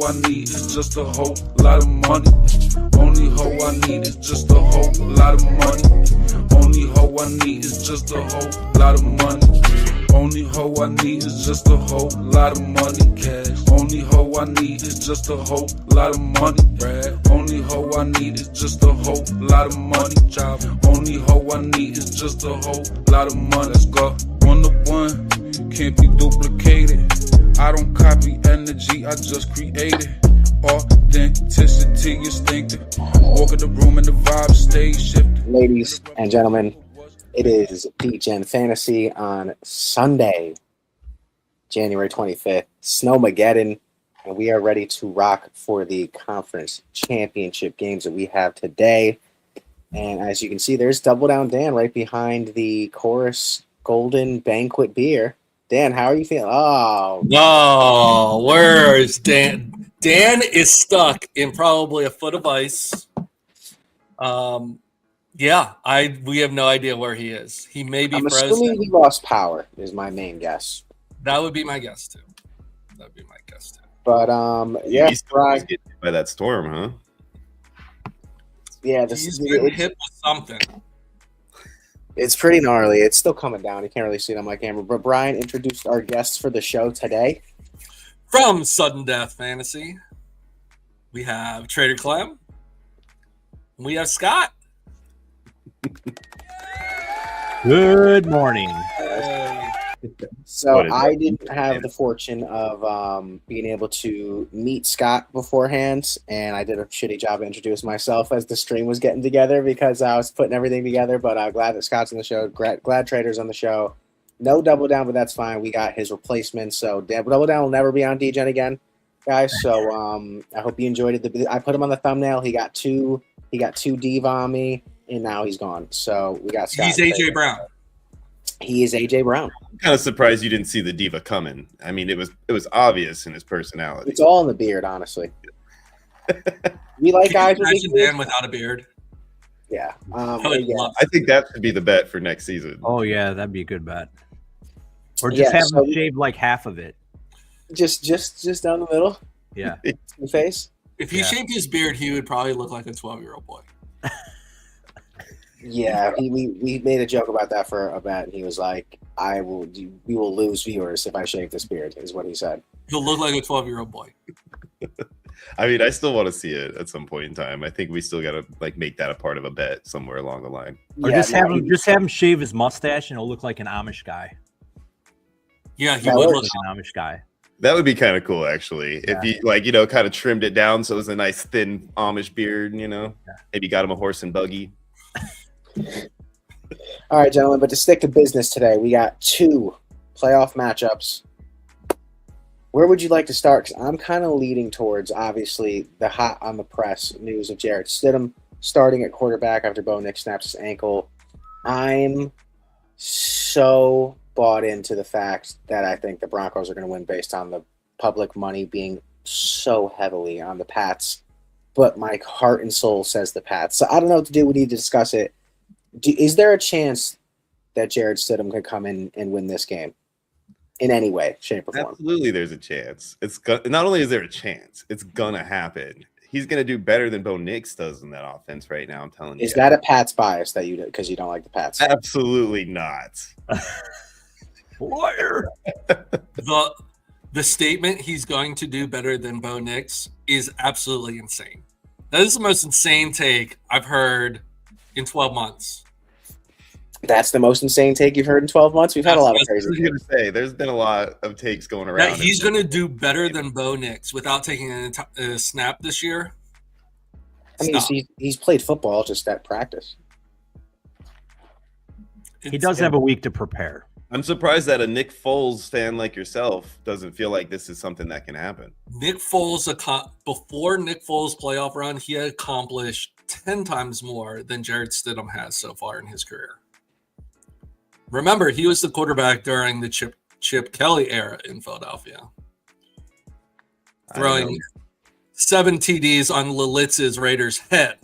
I need is just a whole lot of money. Only hoe I need is just a whole lot of money. Only hoe I need is just a whole lot of money. Only hoe I need is just a whole lot of money. Cash. Only hoe I need is just a whole lot of money. Brad. Only hoe I need is just a whole lot of money. Job. Only hoe I need is just a whole lot of money. Let's go. 1 to 1, can't be duplicated. I don't copy energy, I just create it. Authenticity instinctive. Walk in the room and the vibe stays shifted. Ladies and gentlemen, it is Degen Fantasy on Sunday, January 25th, Snowmageddon, and we are ready to rock for the conference championship games that we have today. And as you can see, there's Double Down Dan right behind the Chorus Golden Banquet beer. Dan, how are you feeling? Oh, where's Dan? Dan is stuck in probably a foot of ice. Yeah, we have no idea where he is. He may be frozen. I'm assuming he lost power is my main guess. That would be my guess too. But yeah, he's getting hit by that storm, huh? Yeah, he's getting hit with something. It's pretty gnarly. It's still coming down. You can't really see it on my camera. But Brian introduced our guests for the show today. From Sudden Death Fantasy, we have Trader Clem. We have Scott. Good morning. So I didn't have the fortune of being able to meet Scott beforehand, and I did a shitty job of introducing myself as the stream was getting together because I was putting everything together. But I'm glad that Scott's on the show. Glad Trader's on the show. No Double Down, but that's fine. We got his replacement, so Double Down will never be on Degen again, guys. So I hope you enjoyed it. I put him on the thumbnail. He got two diva on me, and now he's gone. So we got Scott. He's AJ Brown. He is AJ Brown. I'm kind of surprised you didn't see the diva coming. I mean, it was obvious in his personality. It's all in the beard, honestly. We like guys with a man without a beard. Yeah. I think that should be the bet for next season. Oh yeah, that'd be a good bet. Or just have him shave like half of it. Just down the middle. Yeah. The face. If he shaved his beard, he would probably look like a 12-year-old boy. Yeah, we made a joke about that for a bet, and he was like, we will lose viewers if I shave this beard," is what he said. He'll look like a 12-year-old boy. I mean, I still want to see it at some point in time. I think we still got to make that a part of a bet somewhere along the line. Or just have him shave his mustache, and he'll look like an Amish guy. Yeah, he would look like an Amish guy. That would be kind of cool, actually. If he, kind of trimmed it down so it was a nice thin Amish beard, Maybe got him a horse and buggy. All right, gentlemen, but to stick to business today, we got 2 playoff matchups. Where would you like to start? Because I'm kind of leading towards, obviously, the hot on the press news of Jarrett Stidham starting at quarterback after Bo Nix snaps his ankle. I'm so bought into the fact that I think the Broncos are going to win based on the public money being so heavily on the Pats. But my heart and soul says the Pats. So I don't know what to do. We need to discuss it. Is there a chance that Jarrett Stidham could come in and win this game in any way, shape, or form? Absolutely, there's a chance. Not only is there a chance, it's gonna happen. He's gonna do better than Bo Nix does in that offense right now. I'm telling you. Is that a Pats bias that because you don't like the Pats? Absolutely not. Liar. The statement he's going to do better than Bo Nix is absolutely insane. That is the most insane take I've heard in 12 months. That's the most insane take you've heard in 12 months? We've had a lot of crazy takes. There's been a lot of takes going around. That he's going to do better than Bo Nix without taking a snap this year. I mean, he's played football just at practice. He does have a week to prepare. I'm surprised that a Nick Foles fan like yourself doesn't feel like this is something that can happen. Nick Foles, before Nick Foles' playoff run, he had accomplished 10 times more than Jarrett Stidham has so far in his career. Remember, he was the quarterback during the Chip Kelly era in Philadelphia, throwing 7 TDs on Lilitz's Raiders' head.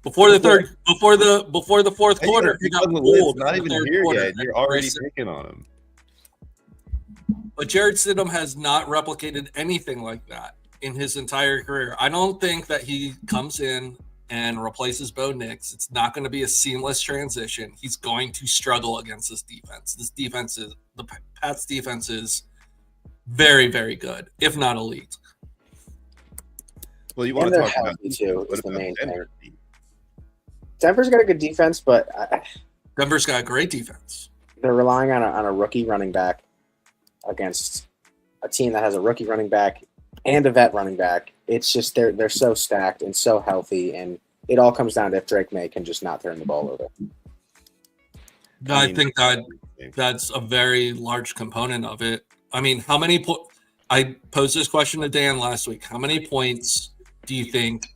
Before the fourth quarter, he got pulled. Not even here yet. You're already picking on him. But Jared Stidham has not replicated anything like that in his entire career. I don't think that he comes in and replaces Bo Nix. It's not going to be a seamless transition. He's going to struggle against this defense. The Pats defense is very, very good, if not elite. Well, you want to talk about too. Is the main thing. Denver's got a good defense, but Denver's got a great defense. They're relying on a rookie running back against a team that has a rookie running back and a vet running back. It's just they're so stacked and so healthy, and it all comes down to if Drake May can just not turn the ball over. I think that's a very large component of it. I mean, how many I posed this question to Dan last week. How many points do you think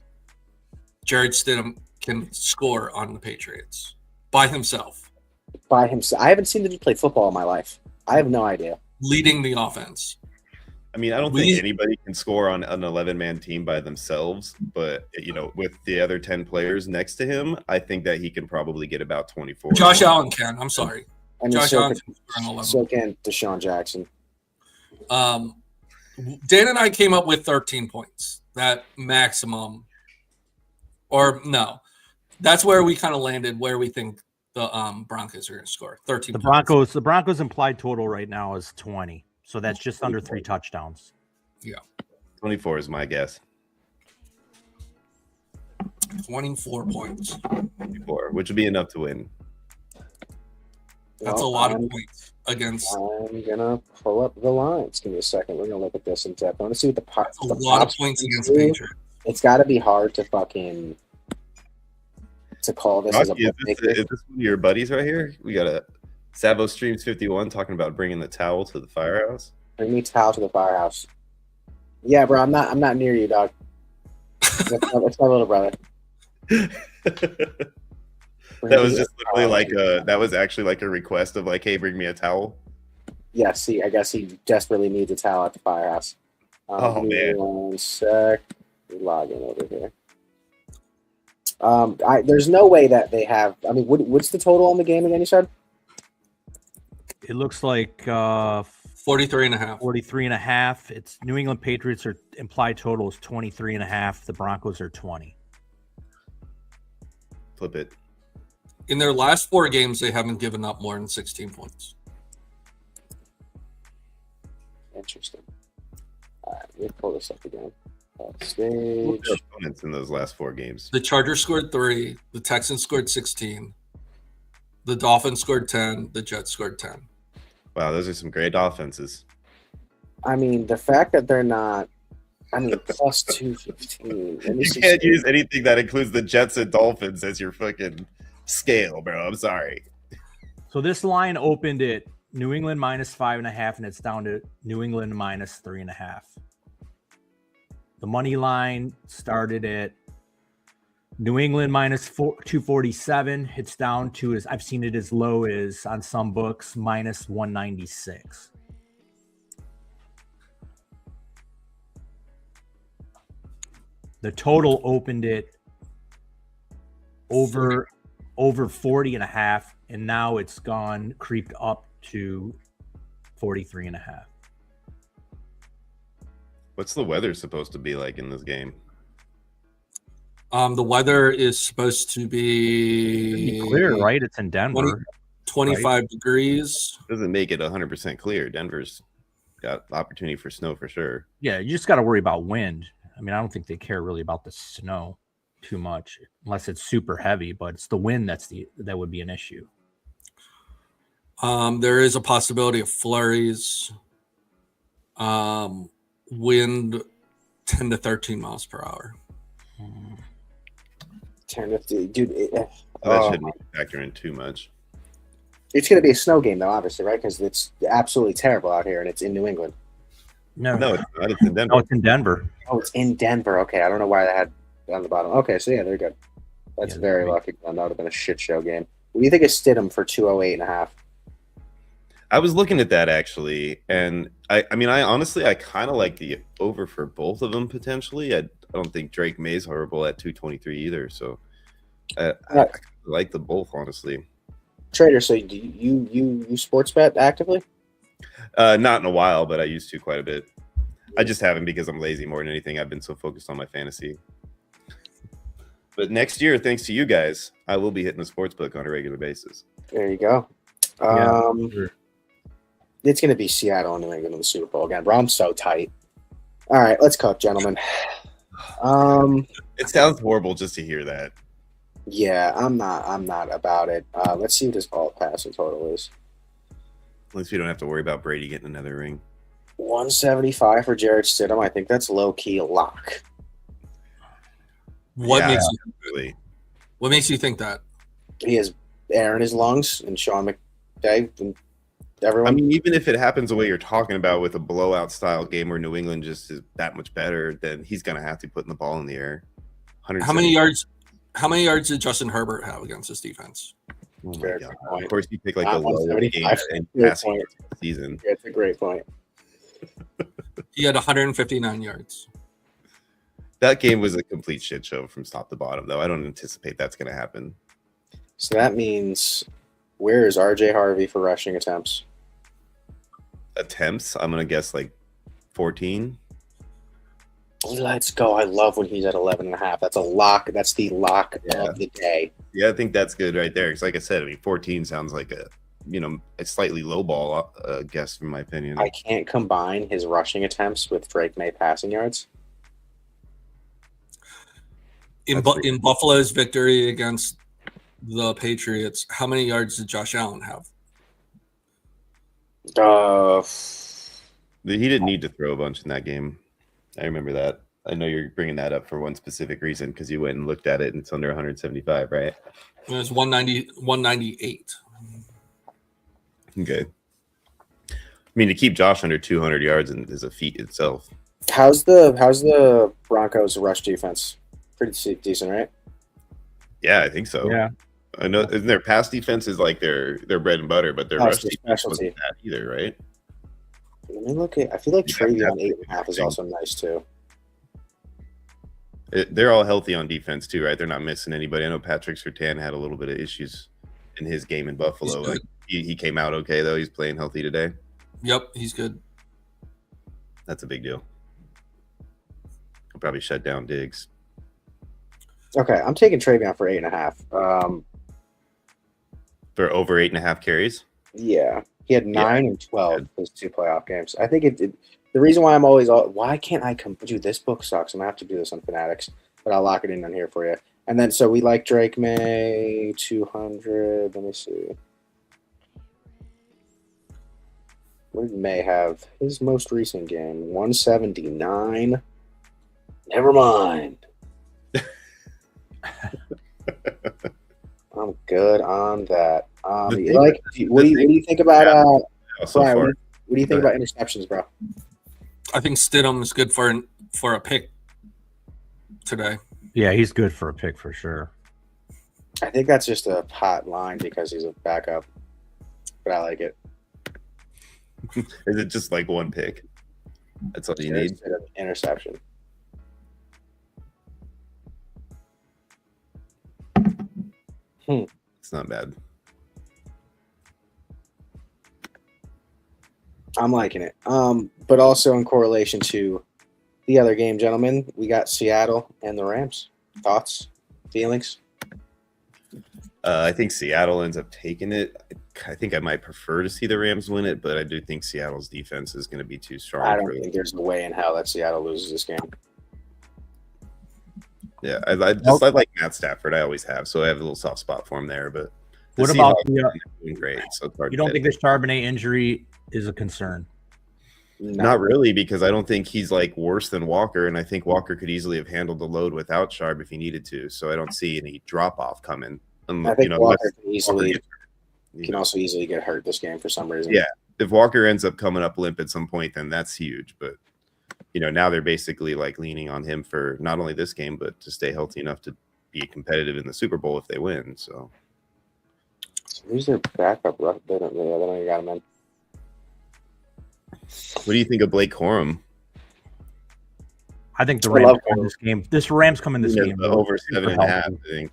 Jared Stidham can score on the Patriots by himself? By himself. I haven't seen the dude play football in my life. I have no idea. Leading the offense. I mean, I don't think anybody can score on an 11-man team by themselves, but with the other 10 players next to him, I think that he can probably get about 24. Josh Allen can. I'm sorry. I mean, Josh Allen can score on 11. So can Deshaun Jackson. Dan and I came up with 13 points. That maximum, or no, that's where we kind of landed. Where we think the Broncos are going to score 13. The Broncos implied total right now is 20, so that's just under 3 touchdowns. Yeah, 24 is my guess. 24 points. 24, which would be enough to win. That's a lot of points against. I'm gonna pull up the lines. Give me a second. We're gonna look at this in depth. I want to see what a lot of points against Patriots. It's got to be hard to call this as a. Is this one of your buddies right here? We got a Savo Streams 51 talking about bringing the towel to the firehouse. Bring me towel to the firehouse. Yeah, bro. I'm not near you, dog. It's my little brother. That was just literally that was actually like a request of like, hey, bring me a towel. Yeah, see, I guess he desperately needs a towel at the firehouse. Oh man. 1 sec. Log in over here. There's no way that they have. I mean, what's the total on the game again? You said it looks like 43.5. 43.5. It's New England Patriots are implied total is 23.5. The Broncos are 20. Flip it. In their last 4 games, they haven't given up more than 16 points. Interesting. All right, let me pull this up again. Stage. Opponents in those last 4 games. The Chargers scored 3. The Texans scored 16. The Dolphins scored 10. The Jets scored 10. Wow, those are some great offenses. I mean, the fact that they're not. I mean, plus 215. You can't use anything that includes the Jets and Dolphins as your fucking scale, bro. I'm sorry. So this line opened at New England minus 5.5, and it's down to New England minus 3.5. The money line started at New England minus 247. It's down to, I've seen it as low as on some books, minus 196. The total opened it over 40.5, and now it's creeped up to 43.5. What's the weather supposed to be like in this game? The weather is supposed to be clear, right? It's in Denver. 25 degrees. Doesn't make it 100% clear. Denver's got opportunity for snow for sure. Yeah, you just got to worry about wind. I mean, I don't think they care really about the snow too much, unless it's super heavy. But it's the wind that would be an issue. There is a possibility of flurries. Wind 10 to 13 miles per hour. 10 to dude. That shouldn't factor in too much. It's going to be a snow game, though, obviously, right? Because it's absolutely terrible out here, and it's in New England. No, it's not. It's in Denver. No, it's in Denver. Oh, it's in Denver. Okay, I don't know why they had it on the bottom. Okay, so yeah, they're good. That's very lucky. That would have been a shit show game. What do you think of Stidham for 208.5? I was looking at that actually, and I honestly kind of like the over for both of them potentially. I don't think Drake May's horrible at 223 either, so I like the both honestly. Trader, so do you sports bet actively? Not in a while, but I used to quite a bit. I just haven't because I'm lazy more than anything. I've been so focused on my fantasy. But next year, thanks to you guys, I will be hitting the sports book on a regular basis. There you go. Sure. It's going to be Seattle and New England in the Super Bowl again, bro. I'm so tight. All right, let's cook, gentlemen. It sounds horrible just to hear that. Yeah, I'm not about it. Let's see what his all passing total is. At least we don't have to worry about Brady getting another ring. 175 for Jared Stidham. I think that's low key lock. What Yeah, makes you think that? He has air in his lungs and Sean McVay and I everyone. mean, even if it happens the way you're talking about with a blowout style game where New England just is that much better, then he's going to have to be putting the ball in the air. How many yards did Justin Herbert have against this defense? Oh my Fair God. point. Of course, you pick like Not the low game 175. and Good passing point. season. It's a great point. He had 159 yards. That game was a complete shit show from top to bottom, though. I don't anticipate that's going to happen. So that means where is RJ Harvey for rushing attempts? Attempts, I'm going to guess like 14. Let's go. I love when he's at 11.5. That's a lock. That's the lock of the day. Yeah, I think that's good right there. Because like I said, I mean, 14 sounds like a slightly low ball guess from my opinion. I can't combine his rushing attempts with Drake May passing yards. In Buffalo's victory against the Patriots, how many yards did Josh Allen have? He didn't need to throw a bunch in that game. I remember that. I know you're bringing that up for one specific reason because you went and looked at it and it's under 175, right? It was 198. Okay. I mean, to keep Josh under 200 yards is a feat itself. How's the Broncos rush defense? Pretty decent, right? Yeah, I think so. Yeah. I know. Isn't their pass defense is like their bread and butter, but their rush That's their defense specialty. wasn't that either, right? Let me look at. I feel like Travion 8.5 is also nice too. They're all healthy on defense too, right? They're not missing anybody. I know Patrick Surtain had a little bit of issues in his game in Buffalo. Like he came out okay though. He's playing healthy today. Yep, he's good. That's a big deal. I'll probably shut down Diggs. Okay, I'm taking Travion for 8.5. For over 8.5 carries. Yeah, he had 9 and 12 his 2 playoff games. I think the reason why I'm always why can't I do this book sucks. I'm gonna have to do this on Fanatics, but I'll lock it in on here for you. And then so we like Drake May 200. Let me see. What did May have? His most recent game 179. Never mind. I'm good on that. What do you think about So Brian, far, what do you think about interceptions, bro? I think Stidham is good for a pick today. Yeah, he's good for a pick for sure. I think that's just a hot line because he's a backup, but I like it. is it just like one pick? That's all you need. Interception. It's not bad. I'm liking it. But also in correlation to the other game, gentlemen, we got Seattle and the Rams. Thoughts, feelings? I think Seattle ends up taking it. I think I might prefer to see the Rams win it, but I do think Seattle's defense is going to be too strong. I don't think there's a way in hell that Seattle loses this game. Yeah, I like Matt Stafford. I always have, so I have a little soft spot for him there. But What about the doing great? So it's hard. You don't think the Charbonnet injury is a concern? Not really, because I don't think he's like worse than Walker, and I think Walker could easily have handled the load without Sharp if he needed to. So I don't see any drop off coming. I think Walker can also easily get hurt this game for some reason. Yeah, if Walker ends up coming up limp at some point, then that's huge. But now they're basically like leaning on him for not only this game, but to stay healthy enough to be competitive in the Super Bowl if they win. So who's their backup? They don't got him in. What do you think of Blake Corum? I think the Rams come in this game. This Rams come in this game over 7.5. I think.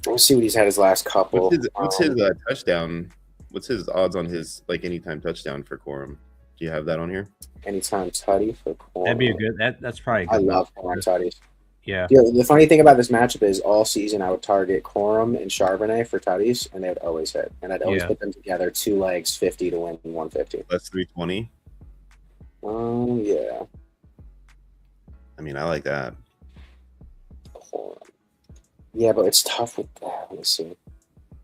Let's see what he's had his last couple. What's his touchdown What's his odds on his like anytime touchdown for Quorum? Do you have that on here? Anytime tutty for Quorum. That'd be a good. That's probably. A good I love match. Quorum tutties. Yeah. The funny thing about this matchup is all season I would target Quorum and Charbonnet for tutties, and they would always hit. And I'd always put them together, 2 legs, 50 to win 150. That's 320. Yeah. I mean, I like that. Quorum. Yeah, but it's tough with that. Let me see.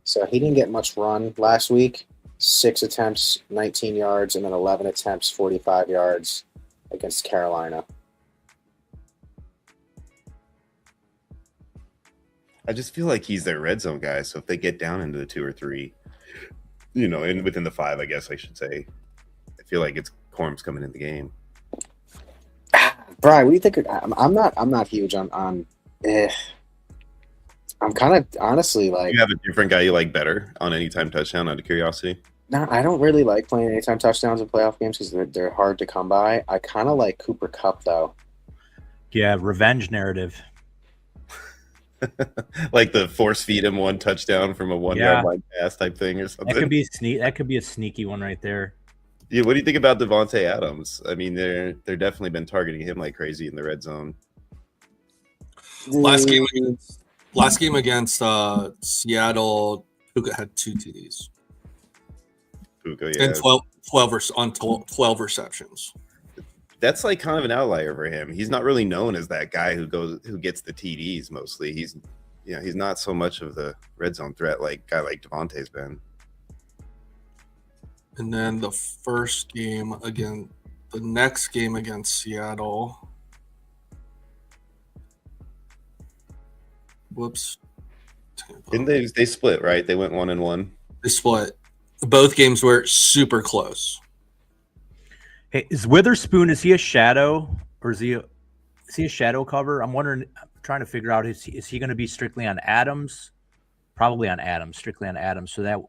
So he didn't get much run last week. 6 attempts, 19 yards, and then 11 attempts, 45 yards against Carolina. I just feel like he's their red zone guy. So if they get down into the 2 or 3, you know, and within the 5, I guess I should say, I feel like it's Quorum's coming in the game. Brian, what do you think? I'm not huge on. I'm kind of honestly like. You have a different guy you like better on anytime touchdown out of curiosity? No, I don't really like playing anytime touchdowns in playoff games because they're hard to come by. I kind of like Cooper Kupp though. Yeah, revenge narrative. Like the force feed him 1 touchdown from a 1-yard line pass type thing or something. That could be a sneaky one right there. Yeah, what do you think about Devontae Adams? I mean, they're definitely been targeting him like crazy in the red zone. Last game against Seattle, Puka had 2 TDs. Puka, yeah. And 12 receptions. That's like kind of an outlier for him. He's not really known as that guy who gets the TDs mostly. He's not so much of the red zone threat like guy like Devontae's been. And then the next game against Seattle. Whoops. Didn't they split, right? They went 1-1. They split. Both games were super close. Hey, is Witherspoon, is he a shadow or is he a shadow cover? I'm trying to figure out, is he going to be strictly on Adams? Probably on Adams, strictly on Adams. So that,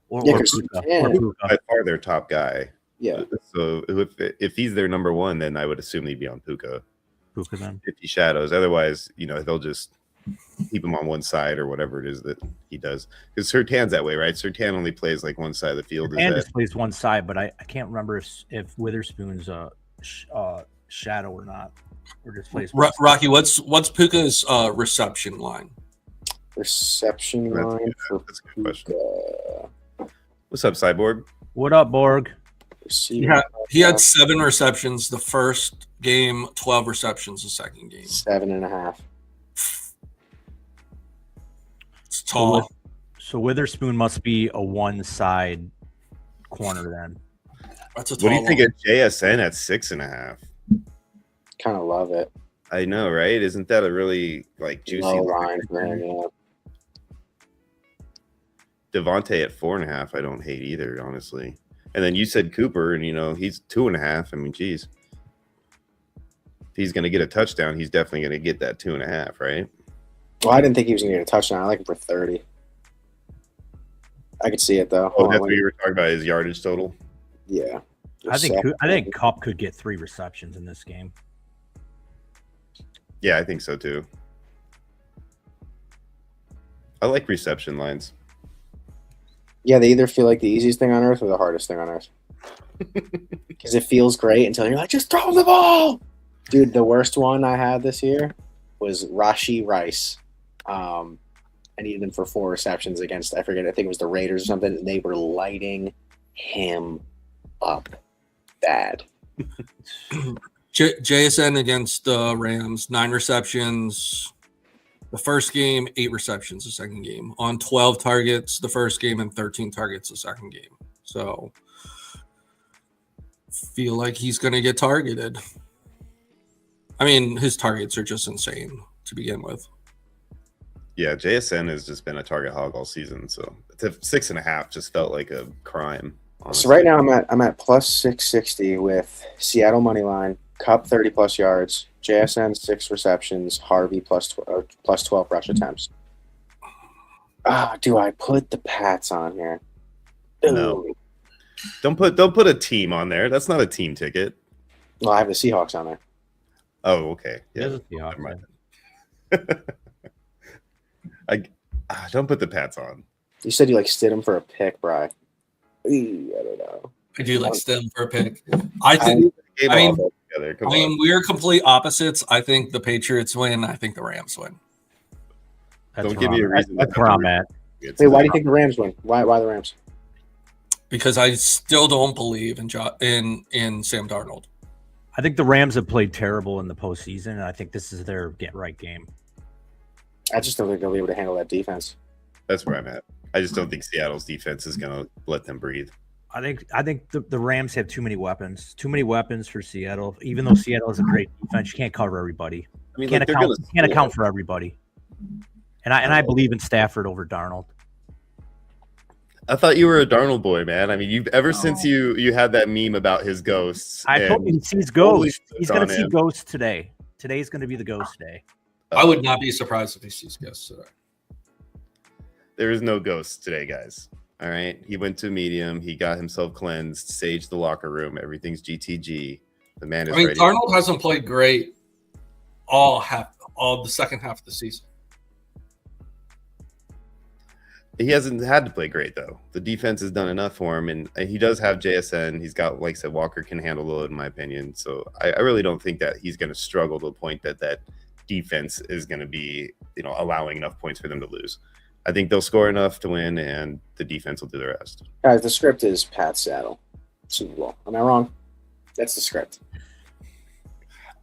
or Puka. By far their top guy. Yeah. So if he's their number 1, then I would assume he'd be on Puka. Puka then. If he shadows. Otherwise, they'll just keep him on one side or whatever it is that he does. Because Surtan's that way, right? Surtan only plays like one side of the field. And just plays one side, but I can't remember if Witherspoon's a shadow or not. Or just plays Rocky, what's Puka's reception line? Reception line for that's a good question. What's up, Cyborg? What up, Borg? He had 7 receptions the first game, 12 receptions the second game. 7.5. It's tall. So Witherspoon must be a one-side corner then. That's a tall What do you think of JSN at 6.5? Kind of love it. I know, right? Isn't that a really juicy low line for him? Yeah. Devontae at 4.5, I don't hate either, honestly. And then you said Cooper, and he's 2.5. I mean, geez, if he's going to get a touchdown, he's definitely going to get that 2.5, right? Well, I didn't think he was going to get a touchdown. I like him for 30. I could see it though. Oh, that's what you were talking about, his yardage total. Yeah, I think Kupp could get 3 receptions in this game. Yeah, I think so too. I like reception lines. Yeah, they either feel like the easiest thing on earth or the hardest thing on earth. Because it feels great until you're like, just throw the ball. Dude, the worst one I had this year was Rashee Rice. I needed him for 4 receptions against, I think it was the Raiders or something, and they were lighting him up bad. JSN against the Rams, 9 receptions the first game, 8 receptions the second game, on 12 targets the first game and 13 targets the second game. So feel like he's going to get targeted. I mean, his targets are just insane to begin with. Yeah, JSN has just been a target hog all season, so 6.5 just felt like a crime. Honestly. So right now I'm at plus 660 with Seattle money line, Kupp 30+ yards, JSN 6 receptions, Harvey plus 12 rush attempts. Do I put the Pats on here? No. Don't put a team on there. That's not a team ticket. Well, I have the Seahawks on there. Oh, okay. Yeah. Never mind. Don't put the Pats on. You said you like Stidham for a pick, Bri. I don't know. I do like Stidham for a pick. I think. Game I mean, off altogether. Come I mean, on. we're complete opposites. I think the Patriots win. I think the Rams win. That's Don't give me a reason. That's where I'm at. Wait, why do you think the Rams win? Why the Rams? Because I still don't believe in Sam Darnold. I think the Rams have played terrible in the postseason, and I think this is their get-right game. I just don't think they'll be able to handle that defense. That's where I'm at. I just don't think Seattle's defense is going to let them breathe. I think the Rams have too many weapons. Too many weapons for Seattle. Even though Seattle is a great defense, you can't cover everybody. I mean, You like, can't account for everybody. And I believe in Stafford over Darnold. I thought you were a Darnold boy, man. I mean, you've ever since you had that meme about his ghosts. I told you he sees ghosts. He's going to see ghosts today. Today's going to be the ghost day. I would not be surprised if he sees ghosts today. There is no ghosts today, guys. All right. He went to a medium. He got himself cleansed, saged the locker room. Everything's GTG. The man is ready. Darnold hasn't played great all the second half of the season. He hasn't had to play great, though. The defense has done enough for him, and he does have JSN. He's got, like I said, Walker can handle the load, in my opinion. So I really don't think that he's going to struggle to the point that defense is going to be, allowing enough points for them to lose. I think they'll score enough to win, and the defense will do the rest. Guys, the script is Pat Seattle Super Bowl. Am I wrong? That's the script.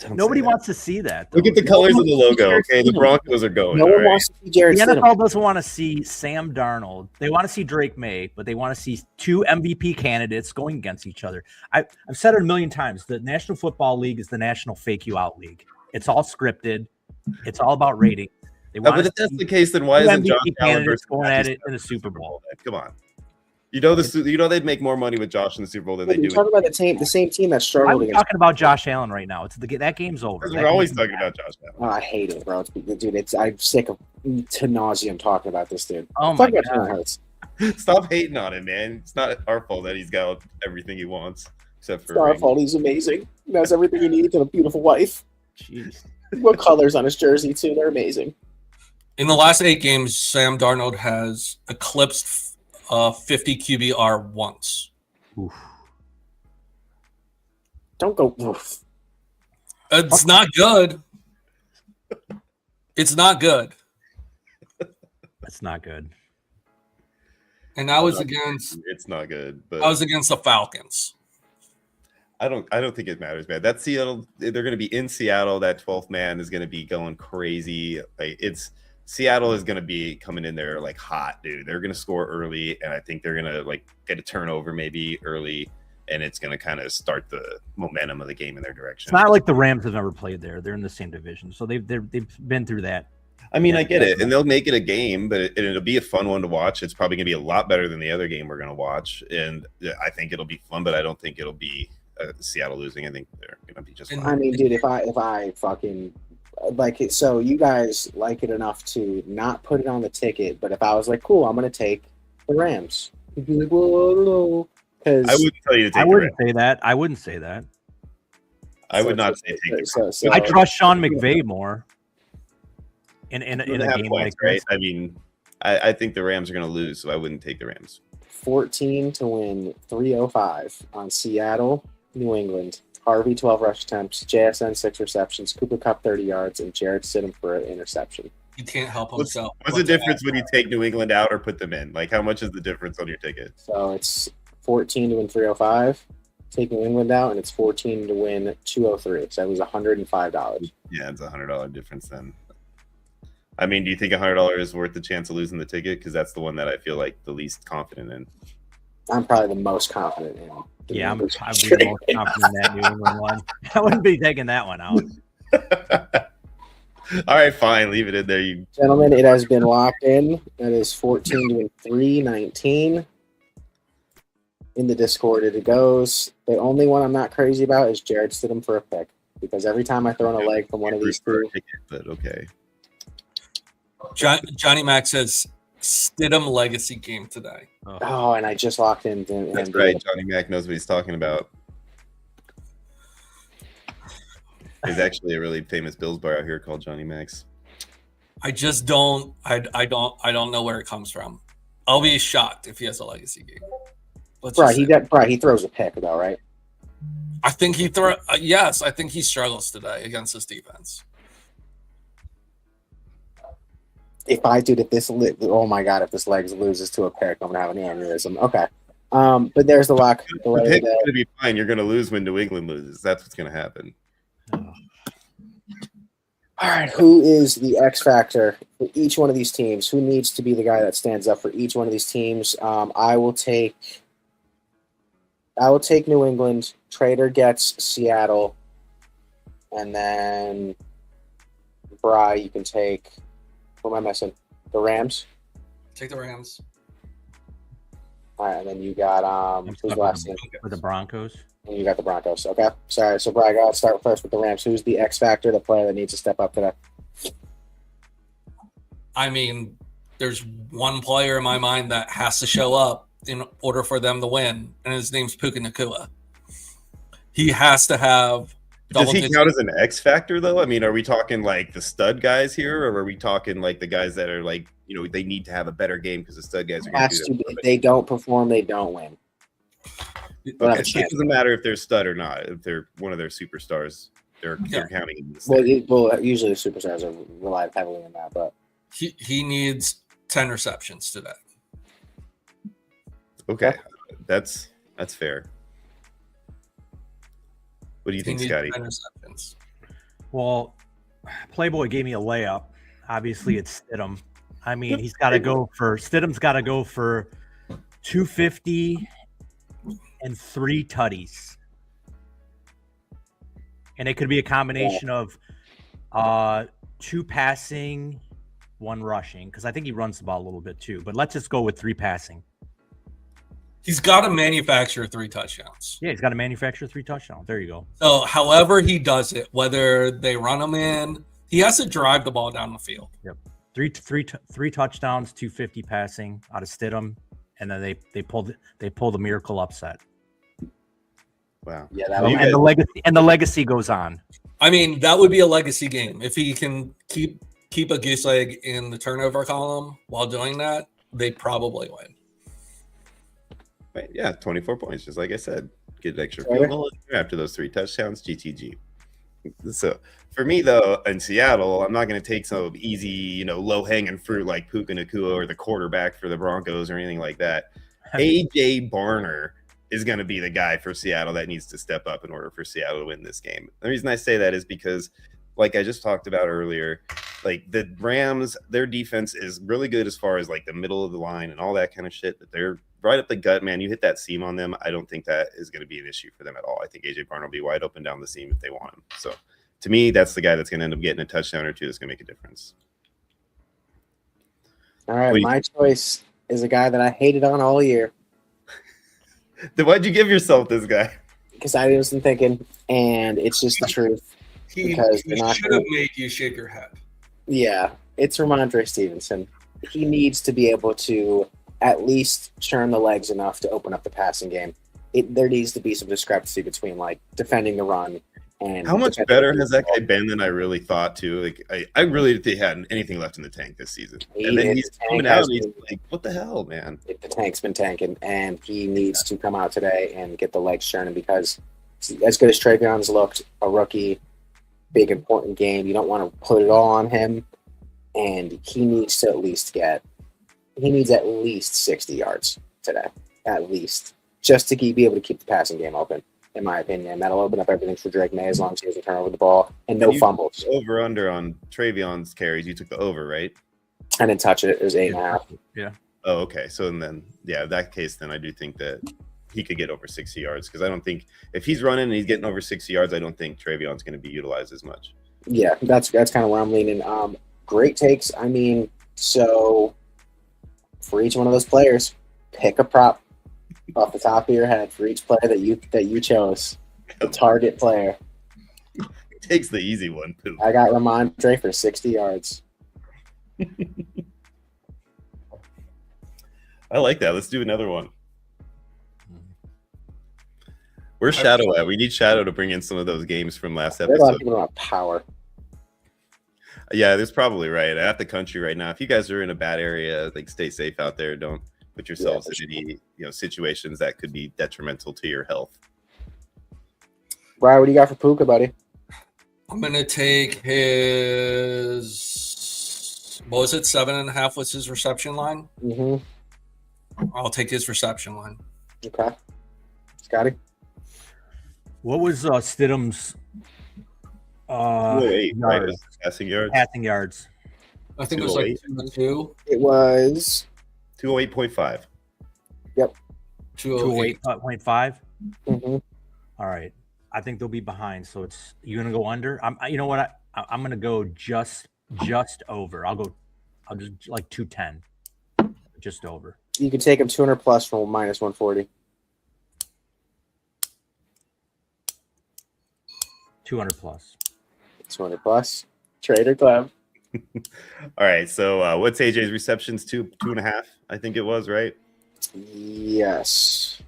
Nobody wants to see that, though. Look at the colors of the logo. Okay, the Broncos are going. No one wants to see Jared The Stidham. NFL doesn't want to see Sam Darnold. They want to see Drake May, but they want to see two MVP candidates going against each other. I've said it a million times. The National Football League is the National Fake You Out League. It's all scripted. It's all about rating. They want but if that's the case, then why isn't Josh Allen versus going at it in the Super Bowl? Come on. They'd make more money with Josh in the Super Bowl than they do. You're talking about the same team that Why are struggled we against. talking about Josh Allen right now? That game's over. We're always talking about Josh Allen. Oh, I hate it, bro. I'm sick of to nauseum talking about this dude. Oh Talk my about Jalen god! Hurts. Stop hating on him, man. It's not our fault that he's got everything he wants, except for It's not our fault. He's amazing. He has everything he needs and a beautiful wife. Jeez. What colors on his jersey too? They're amazing. In the last 8 games, Sam Darnold has eclipsed 50 QBR once. Oof. Don't go. Oof. It's not good. It's not good. That's not good. And I was against It's not good, but the Falcons. I don't think it matters, man. That's Seattle. They're going to be in Seattle. That 12th man is going to be going crazy. Seattle is going to be coming in there like hot, dude. They're going to score early, and I think they're going to get a turnover maybe early, and it's going to kind of start the momentum of the game in their direction. It's not like the Rams have never played there. They're in the same division, so they've been through that. I mean, I get it, and they'll make it a game, but it'll be a fun one to watch. It's probably going to be a lot better than the other game we're going to watch, and I think it'll be fun, but I don't think it'll be Seattle losing. I think they're going to be just fine. I mean, dude, if I fucking like it, so you guys like it enough to not put it on the ticket, but if I was like, cool, I'm going to take the Rams, you'd be like, well, I don't know, because I wouldn't tell you to take I the wouldn't Rams. say that. I wouldn't say that. I would not say take the Rams. So I trust Sean McVay more in a They have game points, like right? this. I mean, I think the Rams are going to lose, so I wouldn't take the Rams. 14 to win, 305 on Seattle, New England. Harvey 12 rush attempts, JSN 6 receptions, Cooper Kupp 30 yards, and Jared Stidham for an interception. He can't help What's himself. the difference when you take New England out or put them in? Like, how much is the difference on your ticket? So it's 14 to win 305, take New England out, and it's 14 to win 203. So that was $105. Yeah, it's $100 difference then. I mean, do you think $100 is worth the chance of losing the ticket? Because that's the one that I feel like the least confident in. I'm probably the most confident in. Yeah, I'd be the most confident in that New England one. I wouldn't be taking that one out. All right, fine. Leave it in there. You Gentlemen, it has been locked in. That is 14 to win 319. In the Discord, it goes. The only one I'm not crazy about is Jared Stidham for a pick. Because every time I throw in a leg from one of these two. But okay. Johnny Mac says Stidham legacy game today. Oh, and I just locked in. That's right. Johnny Mac knows what he's talking about. There's actually a really famous Bills bar out here called Johnny Mac's. I just don't. I don't know where it comes from. I'll be shocked if he has a legacy game. He throws a pick though, right? I think yes, I think he struggles today against this defense. Oh my god, if this Legs loses to a pick, I'm gonna have an aneurysm. Okay. But there's the lock. The pick's going to be fine. You're going to lose when New England loses. That's what's going to happen. All right, who is the X factor for each one of these teams? Who needs to be the guy that stands up for each one of these teams? I will take New England. Trader gets Seattle, and then Bry, you can take. Who am I missing? The Rams. Take the Rams. All right, and then you got who's the last team? For the Broncos. And you got the Broncos. Okay, sorry. So Bry, I'll start first with the Rams. Who's the X factor, the player that needs to step up today? I mean, there's one player in my mind that has to show up in order for them to win, and his name's Puka Nacua. He has to have. Does he count as an X factor though? I mean, are we talking like the stud guys here, or are we talking like the guys that are like, they need to have a better game because the stud guys are going to do that? If they don't perform, they don't win. Okay, so it doesn't matter if they're stud or not. If they're one of their superstars, they're counting in this. Well, usually the superstars are relied heavily on that, but he needs 10 receptions today. Okay, that's fair. What do you think, Scotty? 10 receptions. Well, Playboy gave me a layup. Obviously, it's Stidham. I mean, Stidham's got to go for 250 and 3 tutties. And it could be a combination of 2 passing, 1 rushing, because I think he runs the ball a little bit too. But let's just go with 3 passing. He's got to manufacture 3 touchdowns. Yeah, he's got to manufacture 3 touchdowns. There you go. So, however he does it, whether they run him in, he has to drive the ball down the field. Yep. Three touchdowns, 250 passing out of Stidham, and then they pulled the miracle upset. Wow. Yeah, the legacy goes on. I mean, that would be a legacy game if he can keep a goose egg in the turnover column while doing that. They probably win. Right, yeah, 24 points, just like I said. Get an extra field goal after those 3 touchdowns, GTG. So for me, though, in Seattle, I'm not going to take some easy, low-hanging fruit like Puka Nacua or the quarterback for the Broncos or anything like that. A.J. Barner is going to be the guy for Seattle that needs to step up in order for Seattle to win this game. The reason I say that is because, like I just talked about earlier, like the Rams, their defense is really good as far as like the middle of the line and all that kind of shit, but they're right up the gut, man. You hit that seam on them. I don't think that is going to be an issue for them at all. I think A.J. Barner will be wide open down the seam if they want him. So to me, that's the guy that's going to end up getting a touchdown or 2 that's going to make a difference. All right, my choice is a guy that I hated on all year. Then why'd you give yourself this guy? Because I wasn't thinking, and it's just the truth. He should have made you shake your head. Yeah, it's Ramondre Stevenson. He needs to be able to at least churn the legs enough to open up the passing game. There needs to be some discrepancy between like defending the run and how much better has that guy been than I really thought too. Like I really didn't think he had anything left in the tank this season. And then he's coming out and he's like, what the hell, man? The tank's been tanking, and he needs to come out today and get the legs churning because as good as Trayvon's looked, a rookie, big important game, you don't want to put it all on him, and he needs to at least he needs at least 60 yards today, at least, just to be able to keep the passing game open, in my opinion. That'll open up everything for Drake May as long as he doesn't turn over the ball and no fumbles. Over-under on Trayvon's carries, you took the over, right? I didn't touch it. It was 8.5. Yeah. Oh, okay. So then, yeah, that case, then I do think that he could get over 60 yards because I don't think if he's running and he's getting over 60 yards, I don't think Trayvon's going to be utilized as much. Yeah, that's kind of where I'm leaning. Great takes. I mean, so for each one of those players, pick a prop off the top of your head for each player that you chose. The target player. Takes the easy one, too. I got Ramondre for 60 yards. I like that. Let's do another one. Where's Shadow at? We need Shadow to bring in some of those games from last episode. There's a lot of people about power. Yeah, that's probably right. At the country right now, if you guys are in a bad area, like stay safe out there. Don't put yourselves for in any situations that could be detrimental to your health. Brian, what do you got for Puka, buddy? I'm gonna take his. What was it? 7.5 was his reception line. Mm-hmm. I'll take his reception line. Okay. Scotty? What was Stidham's 208, right? Was passing yards. Passing yards. I think it was like 202. It was 208.5. Yep. 208.5. Mm-hmm. All right. I think they'll be behind. So you're gonna go under. You know what? I'm gonna go just over. I'll just like 210, just over. You can take him 200 plus from minus 140. 200 plus. 200 plus. Trader Club. All right. So what's AJ's receptions? 2.5, I think it was, right? Yes.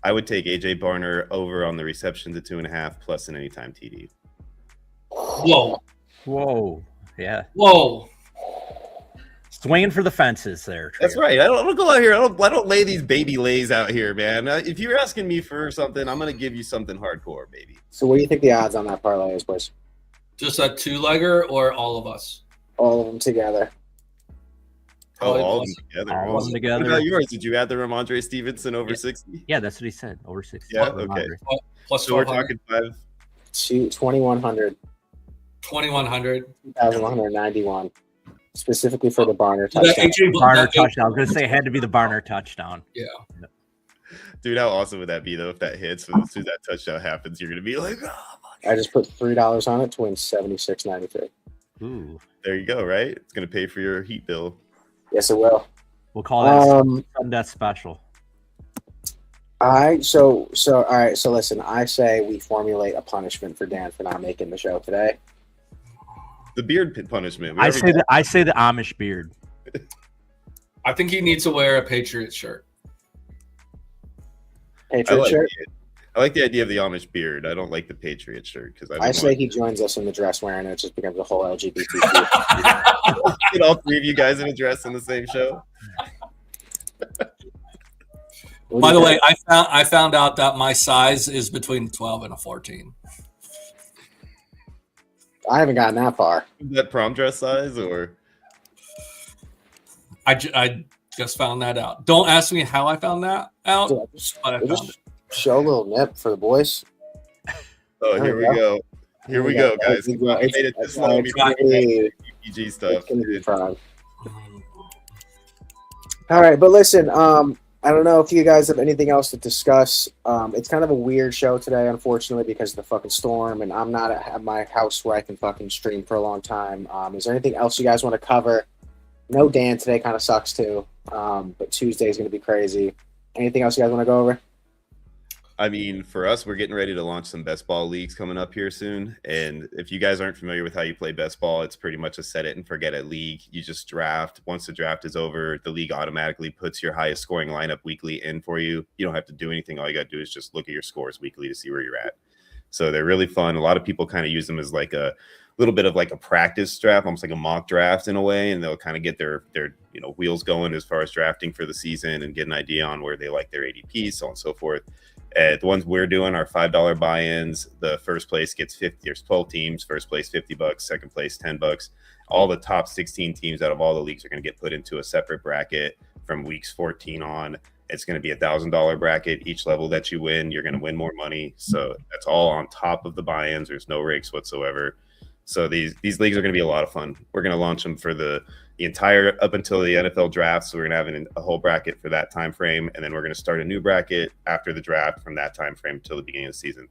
I would take AJ Barner over on the receptions at 2.5 plus an anytime TD. Whoa. Yeah. Whoa. Swinging for the fences there. Trader. That's right. I don't go out here. I don't lay these baby lays out here, man. If you're asking me for something, I'm gonna give you something hardcore, baby. So what do you think the odds on that parlay is, boys? Just a 2-legger or all of us? All of them together. Oh, all of them together. All of them together. What about yours? Did you add the Ramondre Stevenson over 60? Yeah, that's what he said. Over 60. Yeah, okay. Plus So we're talking 2,100. 2,100. 2,191. Specifically for the Barner That touchdown. Barner touchdown. I was going to say it had to be the Barner touchdown. Yeah. Dude, how awesome would that be, though, if that hits? As soon as that touchdown happens, you're going to be like, oh, I just put $3 on it to win $76.93. Ooh. there you go, right? It's going to pay for your heat bill. Yes, it will. We'll call that that special. All right, so listen, I say we formulate a punishment for Dan for not making the show today. The beard punishment. I say the Amish beard. I think he needs to wear a Patriots shirt. Patriot shirt? I like the idea of the Amish beard. I don't like the Patriot shirt because I say he joins us in the dress wearing it. It just becomes a whole LGBT. Get all three of you guys in a dress in the same show. By the way, I found out that my size is between 12 and a 14. I haven't gotten that far. Is that prom dress size or? I just found that out. Don't ask me how I found that out, but I found it. Show a little nip for the boys. Oh, here we go. Here we go, guys. We made it this long before PG stuff. All right, but listen, I don't know if you guys have anything else to discuss. It's kind of a weird show today, unfortunately, because of the fucking storm, and I'm not at my house where I can fucking stream for a long time. Is there anything else you guys want to cover? No, Dan today kind of sucks too, but Tuesday is going to be crazy. Anything else you guys want to go over? I mean, for us, we're getting ready to launch some best ball leagues coming up here soon. And if you guys aren't familiar with how you play best ball, it's pretty much a set it and forget it league. You just draft. Once the draft is over, the league automatically puts your highest scoring lineup weekly in for you. You don't have to do anything. All you got to do is just look at your scores weekly to see where you're at. So they're really fun. A lot of people kind of use them as like a little bit of like a practice draft, almost like a mock draft in a way. And they'll kind of get their wheels going as far as drafting for the season and get an idea on where they like their ADP, so on and so forth. The ones we're doing are $5 buy-ins. The first place gets 50. There's 12 teams. First place $50. Second place $10. All the top 16 teams out of all the leagues are going to get put into a separate bracket from weeks 14 on. It's going to be $1,000 bracket. Each level that you win, you're going to win more money. So that's all on top of the buy-ins. There's no rakes whatsoever. So these leagues are going to be a lot of fun. We're going to launch them for the entire up until the NFL draft. So we're going to have a whole bracket for that time frame, and then we're going to start a new bracket after the draft from that time frame till the beginning of the season.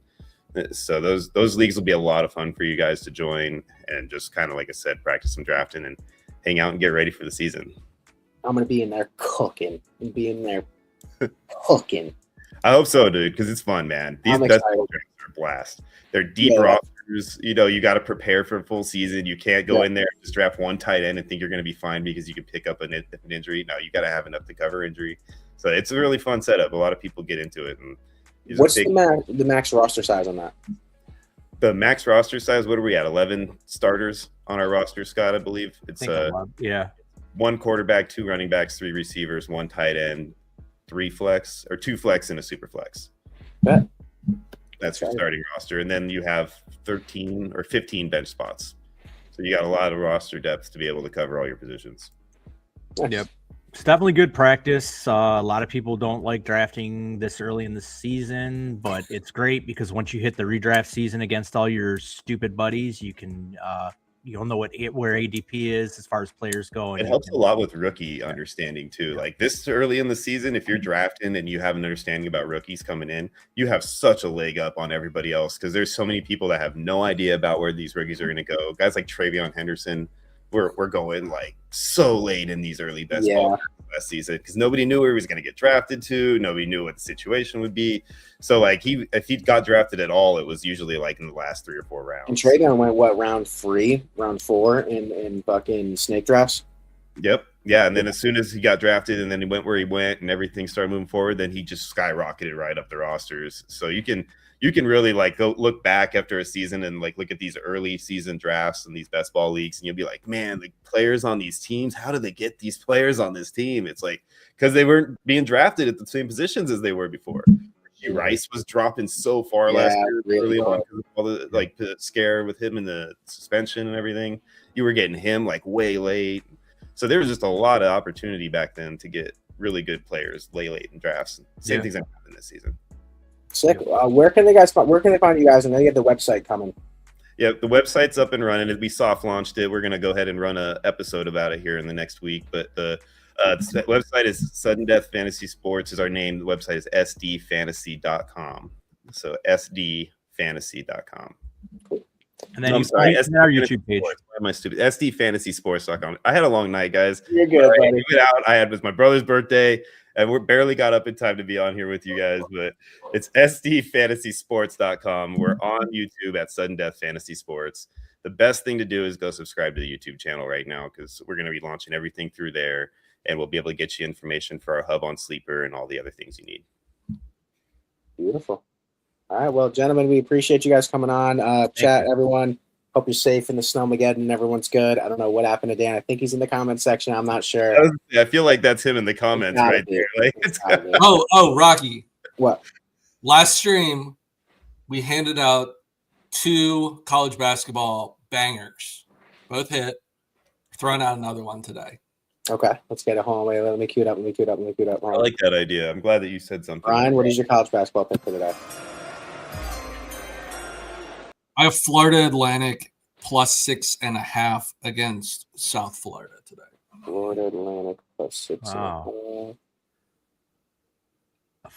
So those leagues will be a lot of fun for you guys to join and just kind of, like I said, practice some drafting and hang out and get ready for the season. I'm going to be in there cooking and be in there cooking. I hope so, dude, because it's fun, man. These best ball drafts are a blast. They're deep rosters. You got to prepare for a full season. You can't go in there and just draft one tight end and think you're going to be fine because you can pick up an injury. No, you got to have enough to cover injury. So it's a really fun setup. A lot of people get into it. And what's the max roster size on that? The max roster size, what are we at? 11 starters on our roster, Scott, I believe. It's one quarterback, 2 running backs, 3 receivers, 1 tight end, 3 flex, or 2 flex and a super flex. Bet. That's your starting roster. And then you have 13 or 15 bench spots. So you got a lot of roster depth to be able to cover all your positions. Yep. It's definitely good practice. A lot of people don't like drafting this early in the season, but it's great because once you hit the redraft season against all your stupid buddies, you can you'll know where ADP is as far as players go. And it helps a lot with rookie understanding too. Like this early in the season, if you're drafting and you have an understanding about rookies coming in, you have such a leg up on everybody else because there's so many people that have no idea about where these rookies are going to go. Guys like Travion Henderson, we're going like so late in these early best ball last season because nobody knew where he was going to get drafted to. Nobody knew what the situation would be. So like if he got drafted at all, it was usually like in the last 3 or 4 rounds. And Travion went what, round 4 in fucking snake drafts? Yep. Yeah. And then as soon as he got drafted and then he went where he went and everything started moving forward, then he just skyrocketed right up the rosters. So you can really like go look back after a season and like look at these early season drafts and these best ball leagues, and you'll be like, man, the players on these teams, how did they get these players on this team? It's like because they weren't being drafted at the same positions as they were before. Rice was dropping so far last year, really on because of all the like the scare with him and the suspension and everything. You were getting him like way late, so there was just a lot of opportunity back then to get really good players late in drafts. Same things that happened this season. Sick. Where can they find you guys? I know you have the website coming. Yeah, the website's up and running. We soft launched it. We're going to go ahead and run an episode about it here in the next week. But the website is Sudden Death Fantasy Sports is our name. The website is sdfantasy.com. So sdfantasy.com. Cool. And then our YouTube page. Why am I stupid? sdfantasysports.com. I had a long night, guys. You're good, buddy. It was my brother's birthday. And we barely got up in time to be on here with you guys, but it's sdfantasysports.com. We're on YouTube at Sudden Death Fantasy Sports. The best thing to do is go subscribe to the YouTube channel right now because we're going to be launching everything through there, and we'll be able to get you information for our hub on Sleeper and all the other things you need. Beautiful. All right, well, gentlemen, we appreciate you guys coming on. Chat, everyone. Hope you're safe in the snowmageddon and everyone's good. I don't know what happened to Dan. I think he's in the comment section. I'm not sure. I feel like that's him in the comments right there. Like, Rocky. What? Last stream, we handed out 2 college basketball bangers. Both hit. Throwing out another one today. Okay, let's get it home. Wait, let me cue it up. I like that idea. I'm glad that you said something. Ryan, what is your college basketball pick for today? I have Florida Atlantic plus 6.5 against South Florida today. Florida Atlantic plus 6.5.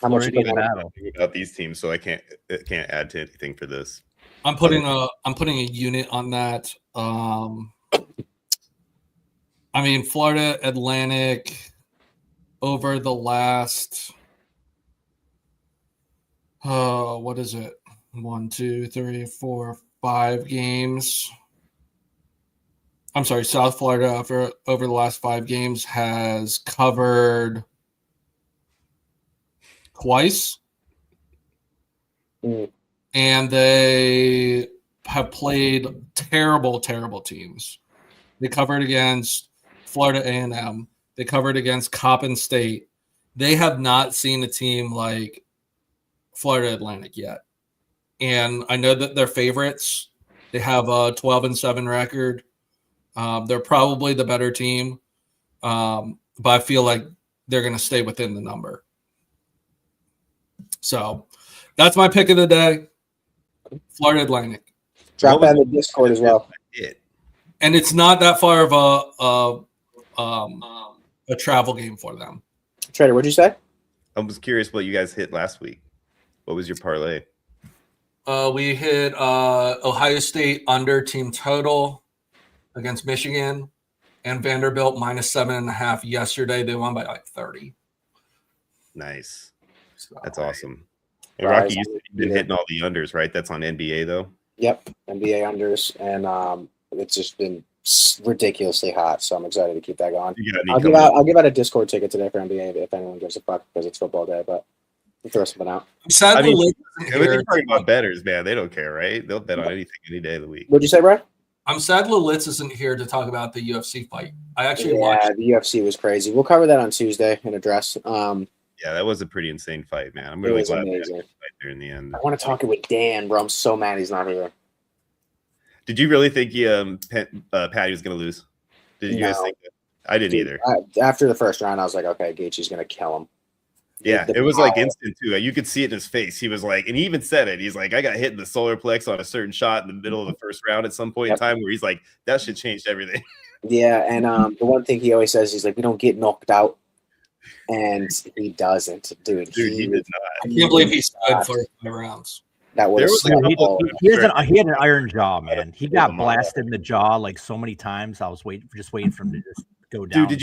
How much battle about these teams? So I can't add to anything for this. I'm putting a unit on that. I mean, Florida Atlantic over the last. What is it? 1, 2, 3, 4, 5 games. I'm sorry, South Florida over the last 5 games has covered twice. And they have played terrible teams. They covered against Florida A&M. They covered against Coppin State. They have not seen a team like Florida Atlantic yet. And I know that they're favorites. They have a 12-7 record. They're probably the better team. But I feel like they're going to stay within the number. So that's my pick of the day. Florida Atlantic. Drop that in the Discord as well. And it's not that far of a travel game for them. Trader, what'd you say? I was curious what you guys hit last week. What was your parlay? We hit Ohio State under team total against Michigan and Vanderbilt minus 7.5 yesterday. They won by like 30. Nice. So, that's awesome. Hey, Rocky, you've been hitting all the unders, right? That's on NBA though. Yep, NBA unders, and it's just been ridiculously hot. So I'm excited to keep that going. I'll give out a Discord ticket today for NBA if anyone gives a fuck because it's football day, but. Throw something out. I mean, when you're talking about bettors, man, they don't care, right? They'll bet on anything any day of the week. What'd you say, bro? I'm sad Lilitz isn't here to talk about the UFC fight. I actually watched. The UFC was crazy. We'll cover that on Tuesday in address. Yeah, that was a pretty insane fight, man. I'm It really was glad we had amazing. that fight there in the end. I want to talk it with Dan, bro. I'm so mad he's not here. Did you really think Patty was going to lose? Did you guys No. think that? I didn't either. After the first round, I was like, okay, Gaethje's going to kill him. Yeah, The it was like power. instant too. You could see it in his face. He was like, and he even said it. He's like, I got hit in the solar plex on a certain shot in the middle of the first round at some point in time where he's like, that shit changed everything. Yeah, and the one thing he always says, he's like, we don't get knocked out. And he doesn't, dude. He did not. I can't believe he stood for 5 rounds. That There was was a couple- He had an iron jaw, man. He got blasted in the jaw like so many times. I was just waiting for him to just go down. Dude, did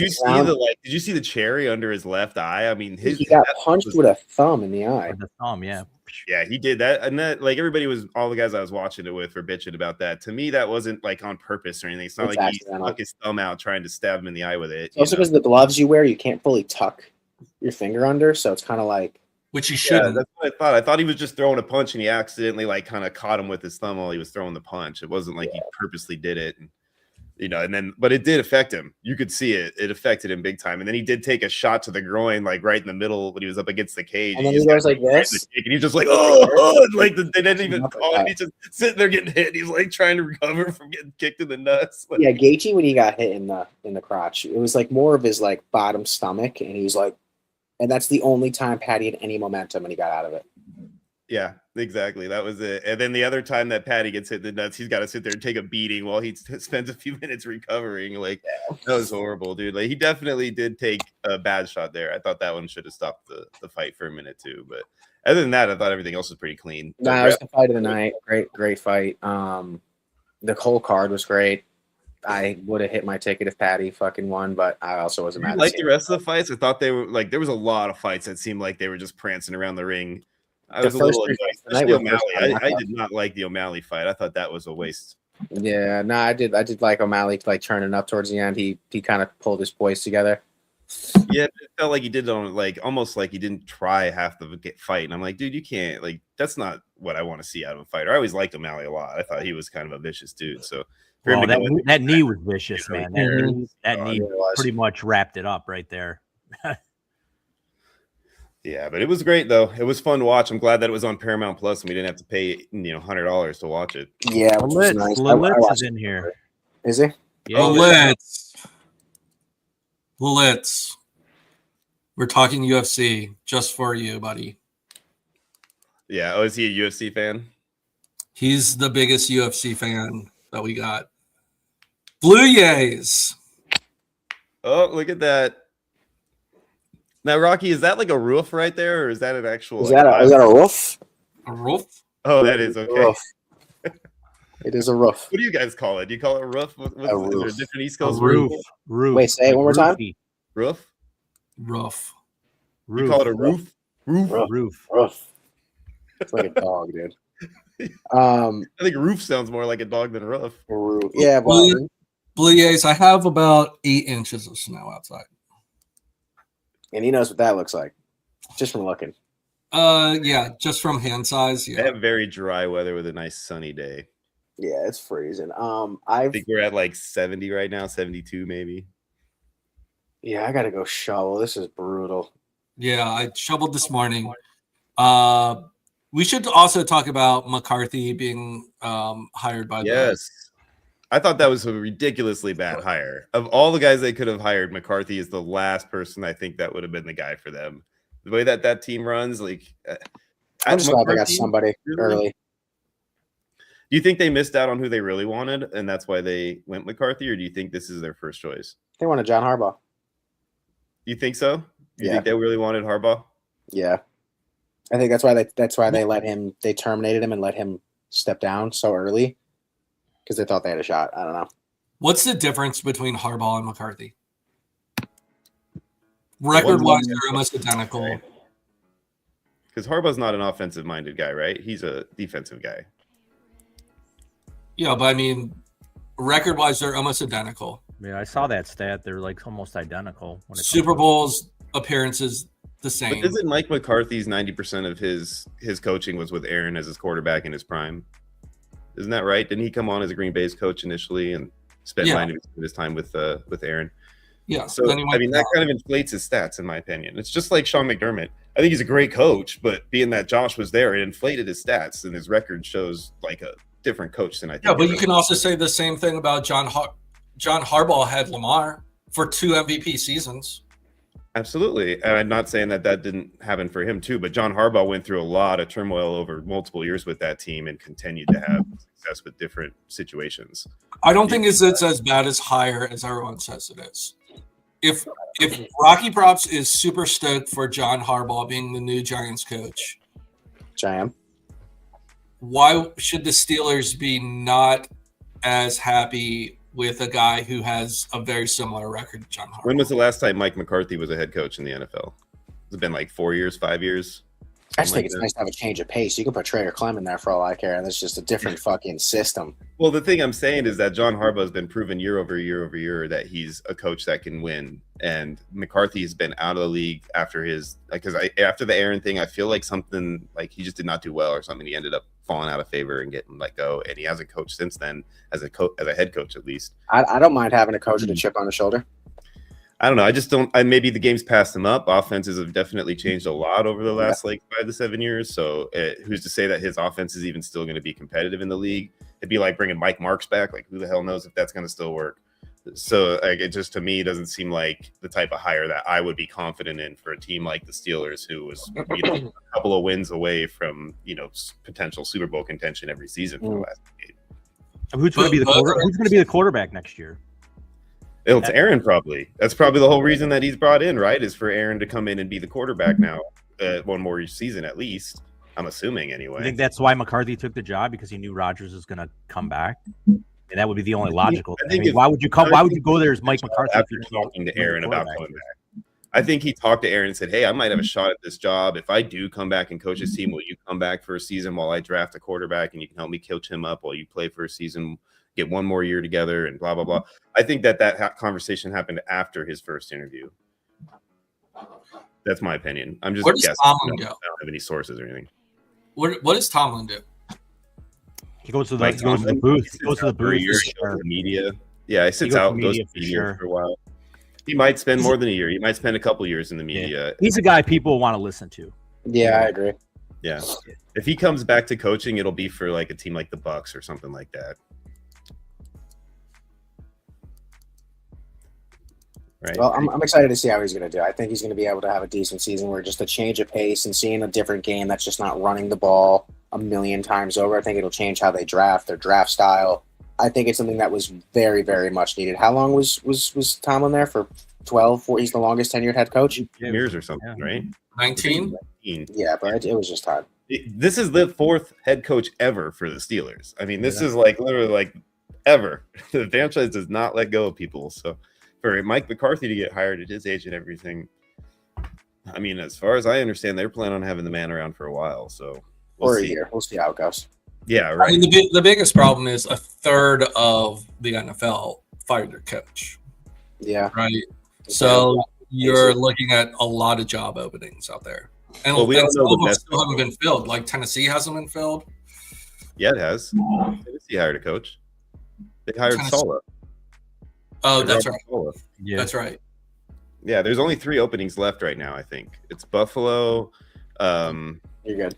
you see the cherry under his left eye? I mean, he got punched with a thumb in the eye. With the thumb, yeah. Yeah, he did that, and that like everybody was all the guys I was watching it with were bitching about that. To me, that wasn't like on purpose or anything. It's not It's like he accidental. stuck his thumb out trying to stab him in the eye with it. Also, because the gloves you wear, you can't fully tuck your finger under, so it's kind of like Which he Yeah, shouldn't. that's what I thought. I thought he was just throwing a punch, and he accidentally like kind of caught him with his thumb while he was throwing the punch. It wasn't like he purposely did it, and but it did affect him. You could see it; it affected him big time. And then he did take a shot to the groin, like right in the middle when he was up against the cage. and then he goes like this. And he's just like, oh, like they didn't even call him. He's just sitting there getting hit. He's like trying to recover from getting kicked in the nuts. Like, Yeah, Gaethje when he got hit in the crotch, it was like more of his like bottom stomach, and he was like, and that's the only time Patty had any momentum, and he got out of it. yeah, exactly. That was it. And then the other time that Patty gets hit in the nuts, he's got to sit there and take a beating while he spends a few minutes recovering. Like that was horrible, dude. Like he definitely did take a bad shot there. I thought that one should have stopped the fight for a minute too. But other than that, I thought everything else was pretty clean. Nah, it was the fight of the night. Great fight. The whole card was great. I would have hit my ticket if Patty fucking won, but I also wasn't mad. Like the rest of the fights, I thought they were like there was a lot of fights that seemed like they were just prancing around the ring. I was a little annoyed. Especially O'Malley. I did not like the O'Malley fight. I thought that was a waste. Yeah, no, I did like O'Malley like turning up towards the end. He kind of pulled his poise together. Yeah, it felt like he did on like almost like he didn't try half the fight. And I'm like, dude, you can't like that's not what I want to see out of a fighter. I always liked O'Malley a lot. I thought he was kind of a vicious dude. So for him to go in- that knee was vicious, man. That knee it was. pretty much wrapped it up right there. Yeah, but it was great though. It was fun to watch. I'm glad that it was on Paramount Plus and we didn't have to pay $100 to watch it. Yeah, which was nice. I Lilitz watched is in here. Is he? Yeah, Lilitz. We're talking UFC just for you, buddy. Yeah. Oh, is he a UFC fan? He's the biggest UFC fan that we got. Blue Jays. Oh, look at that. Now, Rocky, is that like a roof right there, or is that an actual? Is that a roof? A roof? Oh, that is okay. Roof. It is a roof. What do you guys call it? Do you call it a roof? Is there a different East a Coast roof. Wait, say it one more time. Roofy. Roof? Roof. You call it a roof? Roof. Roof. It's like a dog, dude. I think roof sounds more like a dog than a roof. Roof. Yeah, well, Blue Jays, I have about 8 inches of snow outside. and he knows what that looks like just from looking. Yeah, just from hand size. I Yeah. have very dry weather with a nice sunny day. Yeah, it's freezing. I think we're at like 70 right now, 72 maybe. I gotta go shovel. This is brutal. Yeah, I shoveled this morning. We should also talk about McCarthy being hired by Yes. I thought that was a ridiculously bad hire. Of all the guys they could have hired, McCarthy is the last person I think that would have been the guy for them. The way that team runs, like I'm just glad they got McCarthy, somebody early. Do you think they missed out on who they really wanted, and that's why they went McCarthy, or do you think this is their first choice? They wanted John Harbaugh. You think so? You Yeah. think they really wanted Harbaugh? Yeah, I think that's why they let him. They terminated him and let him step down so early because they thought they had a shot. I don't know. What's the difference between Harbaugh and McCarthy? Record-wise, they're almost identical. Because Harbaugh's not an offensive-minded guy, right? He's a defensive guy. Yeah, but I mean, record-wise, they're almost identical. Yeah, I saw that stat. They're like almost identical. When it Super comes to- Bowls appearances, the But same. isn't Mike McCarthy's 90% of his coaching was with Aaron as his quarterback in his prime? Isn't that right? Didn't he come on as a Green Bay's coach initially and spend 90% of his time with Aaron? Yeah. So, I mean, that kind of inflates his stats, in my opinion. It's just like Sean McDermott. I think he's a great coach, but being that Josh was there, it inflated his stats, and his record shows like a different coach than I think. Yeah, but you can also say the same thing about John Harbaugh had Lamar for 2 MVP seasons. Absolutely. And I'm not saying that didn't happen for him too, but John Harbaugh went through a lot of turmoil over multiple years with that team and continued to have success with different situations. I don't think it's as bad as higher as everyone says it is. If Rocky Props is super stoked for John Harbaugh being the new Giants coach, which I am, why should the Steelers be not as happy with a guy who has a very similar record to John Harbaugh? When was the last time Mike McCarthy was a head coach in the NFL? Has it been like 4 years, 5 years? I just think it's nice to have a change of pace. You can put Trader Clem in there for all I care, and it's just a different fucking system. Well, the thing I'm saying is that John Harbaugh has been proven year over year that he's a coach that can win, and McCarthy has been out of the league after after the Aaron thing. I feel like something like he just did not do well or something. He ended up falling out of favor and getting let go, and he hasn't coached since then as a head coach at least. I don't mind having a coach with a chip on his shoulder. I don't know. I just don't. Maybe the game's passed him up. Offenses have definitely changed a lot over the last 5 to 7 years. So who's to say that his offense is even still going to be competitive in the league? It'd be like bringing Mike Marks back. Like, who the hell knows if that's going to still work? So it just, to me, doesn't seem like the type of hire that I would be confident in for a team like the Steelers, who was a couple of wins away from potential Super Bowl contention every season for the last decade. Who's going to be the quarterback next year? It's Aaron, probably. That's probably the whole reason that he's brought in, right? Is for Aaron to come in and be the quarterback now, one more season at least. I'm assuming anyway. I think that's why McCarthy took the job, because he knew Rodgers was going to come back, and that would be the only logical thing. Why would you go there as Mike McCarthy after talking to Aaron about coming back? I think he talked to Aaron and said, "Hey, I might have a shot at this job. If I do come back and coach this team, will you come back for a season while I draft a quarterback and you can help me coach him up while you play for a season?" Get one more year together and blah, blah, blah. I think that conversation happened after his first interview. That's my opinion. I'm just guessing. I don't have any sources or anything. What does Tomlin do? He goes to the booth. He goes to the booth. The media. Yeah, he sits out, goes to the media for a while. He might spend more than a year. He might spend a couple years in the media. Yeah. He's a guy people want to listen to. Yeah, I agree. Yeah. If he comes back to coaching, it'll be for like a team like the Bucks or something like that. Right. Well, I'm excited to see how he's going to do. I think he's going to be able to have a decent season where just a change of pace and seeing a different game that's just not running the ball a million times over. I think it'll change how they draft, their draft style. I think it's something that was very, very much needed. How long was Tomlin there for? 12? He's the longest tenured head coach? 10 years or something, right? 19? Yeah, but it was just time. This is the 4th head coach ever for the Steelers. I mean, this is like literally like ever. The franchise does not let go of people. So for Mike McCarthy to get hired at his age and everything, I mean, as far as I understand, they're planning on having the man around for a while. So we'll see. We'll see how it goes. Yeah, right. I mean, the biggest problem is a third of the NFL fired their coach. Yeah. Right. So you're looking at a lot of job openings out there. And we don't know the best still haven't been filled. Like Tennessee hasn't been filled. Yeah, it has. Tennessee hired a coach. They hired Sala. Oh, that's right. Yeah. That's right. Yeah, there's only 3 openings left right now, I think. It's Buffalo, You're good.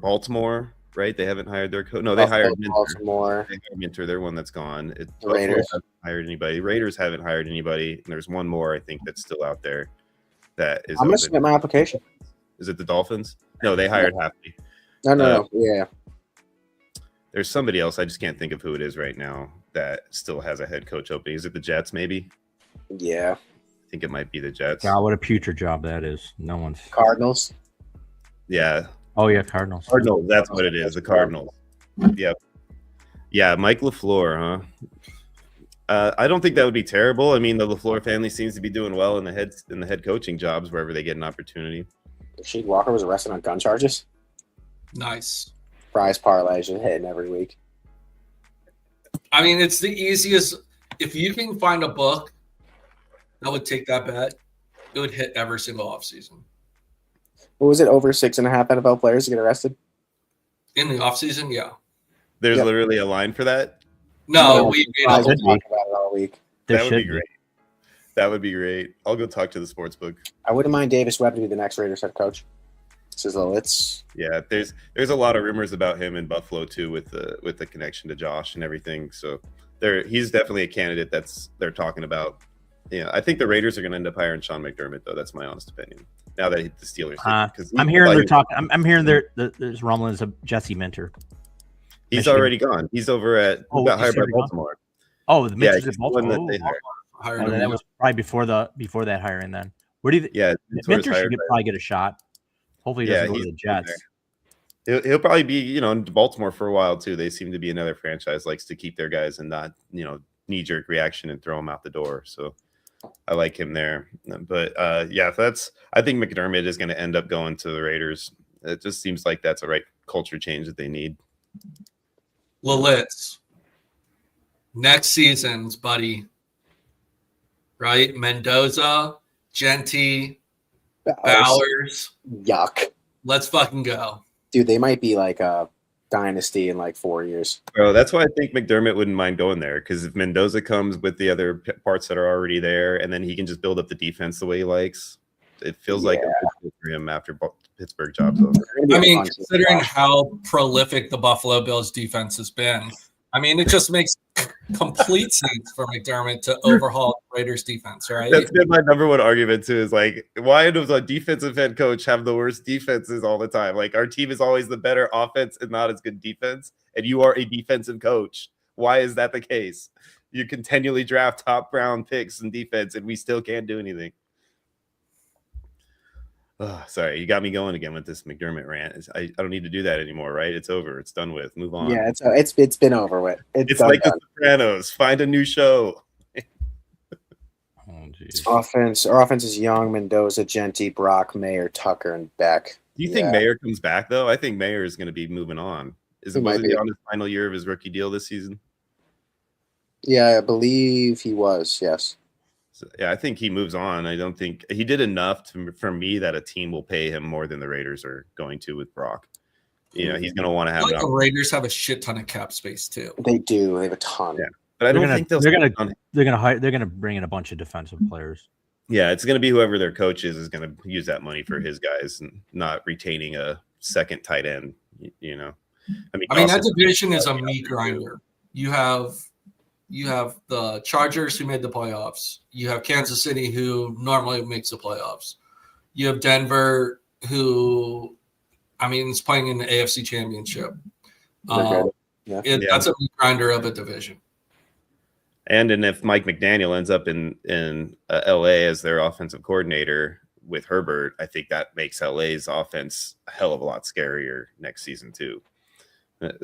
Baltimore, right? They haven't hired their coach. No, they hired Minter. Baltimore. They hired Minter. They're one that's gone. Raiders haven't hired anybody. Raiders haven't hired anybody. And there's one more, I think, that's still out there. That is. I'm gonna submit my application. Is it the Dolphins? No, they hired Halfley. No. Yeah. There's somebody else. I just can't think of who it is right now that still has a head coach opening. Is it the Jets? Maybe. Yeah. I think it might be the Jets. God, what a putrid job that is. No one's. Cardinals. Yeah. Oh yeah, Cardinals. Cardinals. That's what it is. The Cardinals. Yep. Yeah, Mike LaFleur, huh? I don't think that would be terrible. I mean, the LaFleur family seems to be doing well in the head coaching jobs wherever they get an opportunity. Rasheed Walker was arrested on gun charges. Nice. Prize parlay just hitting every week. I mean, it's the easiest. If you can find a book that would take that bet, it would hit every single offseason. What was it? Over 6.5 NFL players to get arrested? In the offseason, yeah. There's Yep. literally a line for that. No, Yeah, we I've made been talking about it all week. There That would be should great. That would be great. I'll go talk to the sports book. I wouldn't mind Davis Webb to be the next Raiders head coach. So it's Yeah, there's a lot of rumors about him in Buffalo too, with the connection to Josh and everything. So he's definitely a candidate they're talking about. Yeah, I think the Raiders are going to end up hiring Sean McDermott, though. That's my honest opinion. Now that the Steelers, because I'm hearing they're talking. I'm hearing there's rumblings of Jesse Minter. he's Michigan. already gone. He's over at Oh, got he's hired by already gone? Baltimore. Oh, the Yeah, Minter's he's at the one Baltimore. that they hired. hired Oh, him. that was probably before that hiring. Then where do you? Yeah, Minter should probably get a shot. Hopefully, he doesn't go to he's the Jets. He'll probably be, in Baltimore for a while too. They seem to be another franchise likes to keep their guys and not, knee-jerk reaction and throw them out the door. So I like him there. But I think McDermott is going to end up going to the Raiders. It just seems like that's a right culture change that they need. Lilitz. Next season's buddy. Right? Mendoza, Genty, Bowers. yuck. Let's fucking go. Dude, they might be like a dynasty in like 4 years. Bro, that's why I think McDermott wouldn't mind going there, because if Mendoza comes with the other parts that are already there, and then he can just build up the defense the way he likes, it feels like a good fit for him after Pittsburgh job's over. I mean, considering how prolific the Buffalo Bills defense has been, I mean, it just makes complete sense for McDermott to overhaul the Raiders defense, right? That's been my number one argument too. Is like, why does a defensive head coach have the worst defenses all the time? Like, our team is always the better offense and not as good defense, and you are a defensive coach. Why is that the case? You continually draft top round picks and defense, and we still can't do anything. Oh, sorry, you got me going again with this McDermott rant. I don't need to do that anymore, right? It's over. It's done with. Move on. Yeah, it's been over with. It's like The Sopranos. Find a new show. Oh, geez. Our offense is Young, Mendoza, Genty, Brock, Mayer, Tucker, and Beck. Do you think Mayer comes back though? I think Mayer is going to be moving on. Wasn't he on his final year of his rookie deal this season? Yeah, I believe he was. Yes. So, yeah, I think he moves on. I don't think he did enough for me that a team will pay him more than the Raiders are going to with Brock. He's going to want to have. The Raiders have a shit ton of cap space too. They do. They have a ton. Yeah, but I don't think they're going to bring in a bunch of defensive players. Yeah, it's going to be whoever their coach is going to use that money for his guys and not retaining a second tight end. I mean that division is a meat grinder. You have the Chargers, who made the playoffs. You have Kansas City, who normally makes the playoffs. You have Denver, who, is playing in the AFC Championship. That's a meat grinder of a division. And if Mike McDaniel ends up in LA as their offensive coordinator with Herbert, I think that makes LA's offense a hell of a lot scarier next season too.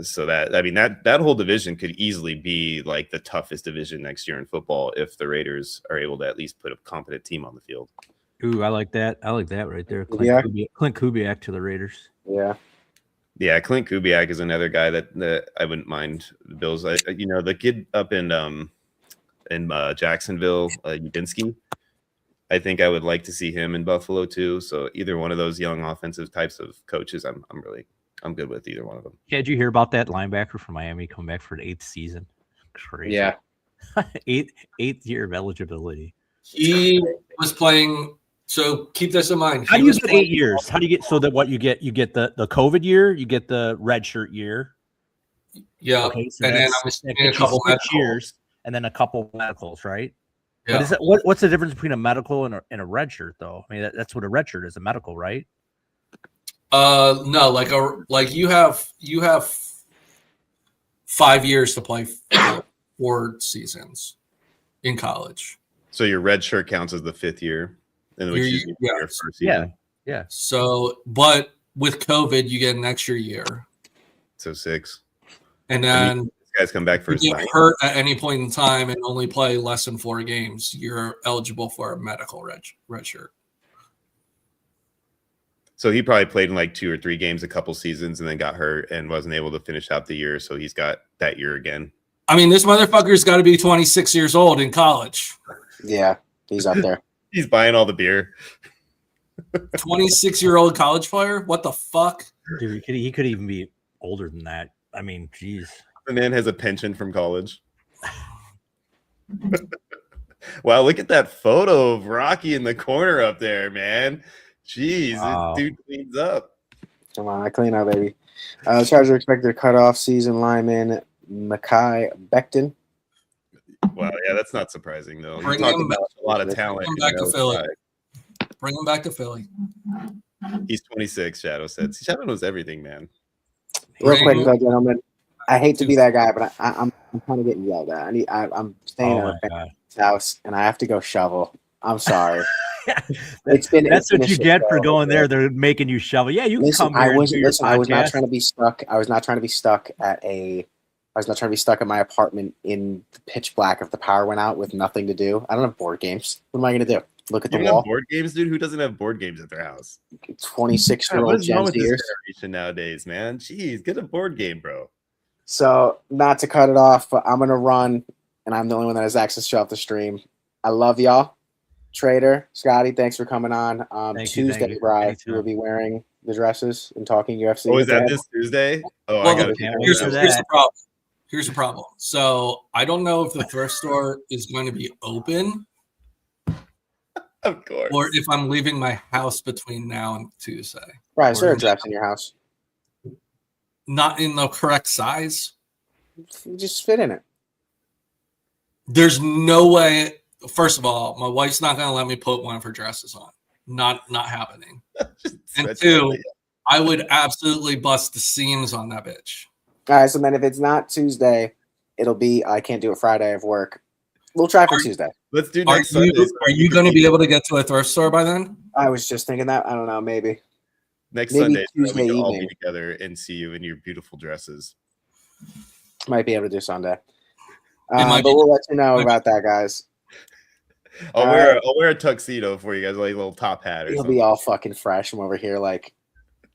So that whole division could easily be like the toughest division next year in football if the Raiders are able to at least put a competent team on the field. Ooh, I like that. I like that right there. Clint Kubiak to the Raiders. Yeah. Yeah, Clint Kubiak is another guy that I wouldn't mind the Bills. The kid up in Jacksonville, Udinski. I think I would like to see him in Buffalo too. So either one of those young offensive types of coaches, I'm good with either one of them. Yeah, did you hear about that linebacker from Miami coming back for the 8th season? Crazy. Yeah. eighth year of eligibility. He was playing. So keep this in mind. How do you get 8 years? How do you get so that what you get the COVID year, you get the red shirt year. Yeah. Okay, so and then I'm assuming a couple years and then a couple medicals, right? Yeah. But is that what's the difference between a medical and a red shirt though? I mean that's what a red shirt is, a medical, right? No, like you have 5 years to play 4 seasons in college. So your red shirt counts as the 5th year, and which is your first season. Yeah. So, but with COVID, you get an extra year. So 6. And then these guys come back for you get hurt at any point in time and only play less than 4 games. You're eligible for a medical red shirt. So he probably played in like 2 or 3 games a couple seasons and then got hurt and wasn't able to finish out the year. So he's got that year again. This motherfucker's got to be 26 years old in college. Yeah, he's up there. He's buying all the beer. 26-year-old college player? What the fuck? Dude, he could even be older than that. I mean, geez. The man has a pension from college. Wow, look at that photo of Rocky in the corner up there, man. Jeez, Wow. this dude cleans up. Come on, I clean up, baby. Chargers are expected to cut off season lineman Mekhi Becton. Wow, yeah, that's not surprising though. You Bring talk him about a lot of talent. Bring him back in to those Philly. guys. Bring him back to Philly. He's 26, Shadow said. Shadow knows everything, man. Real quick, Bring- though, gentlemen. I hate to be that guy, but I'm kind of getting yelled at. I'm staying Oh at my a God. friend's house, and I have to go shovel. I'm sorry. That's it's been a what you shit get for show. going there. They're making you shovel. Yeah, you can Listen, come here. and do your I was not podcast. trying to be stuck. I was not trying to be stuck at my apartment in the pitch black if the power went out with nothing to do. I don't have board games. What am I going to do? Look at the You don't wall? have board games, dude? Who doesn't have board games at their house? 26-year-old What is wrong Gen with this Zers. generation nowadays, man? Jeez, get a board game, bro. So, not to cut it off, but I'm going to run, and I'm the only one that has access to off the stream. I love y'all. Trader, Scotty, thanks for coming on. Thank you, Tuesday, thank you. Bri, Anytime. you will be wearing the dresses and talking UFC. Oh, is that this Tuesday? Oh, Well, I got can't wait here's, for here's that. the problem. Here's the problem. So I don't know if the thrift store is going to be open Of course. or if I'm leaving my house between now and Tuesday. Bri, is there a dress in your house? Not in the correct size. Just fit in it. There's no way. First of all, my wife's not going to let me put one of her dresses on. Not happening. And That's two, really- I would absolutely bust the seams on that bitch. All right, so then if it's not Tuesday, it'll be I can't do it Friday of work. We'll try for Tuesday. Let's do Are next Sunday. you going to be able to get to a thrift store by then? I was just thinking that. I don't know, maybe. Next maybe Sunday, so we Tuesday can all be evening. together and see you in your beautiful dresses. Might be able to do Sunday. might But be- we'll let you know might be- about that, guys. I'll All wear a tuxedo for you guys, like a little top hat or He'll something. be all fucking fresh from over here. Like,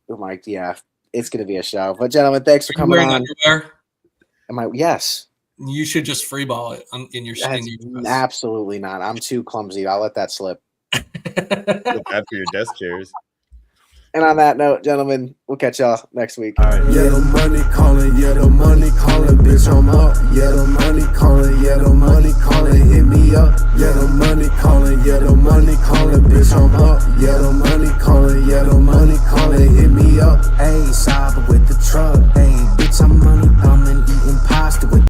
oh my, yeah, it's gonna be a show. But gentlemen, thanks for Are you coming wearing on. underwear? Yes, You should just free ball it in your That's dress. absolutely not. I'm too clumsy. I'll let that slip. Look bad for your desk chairs. And on that note, gentlemen, we'll catch y'all next week. All right. Yeah, the money calling, yeah, the money calling, bitch, I'm up. Yeah, the money calling, yeah, the money calling, hit me up. Yeah, the money calling, yeah, the money calling, bitch, I'm up. Yeah, the money calling, yeah, the money calling, hit me up. Ayy, Saba with the truck, ayy, bitch, I'm money thumbing, eating pasta with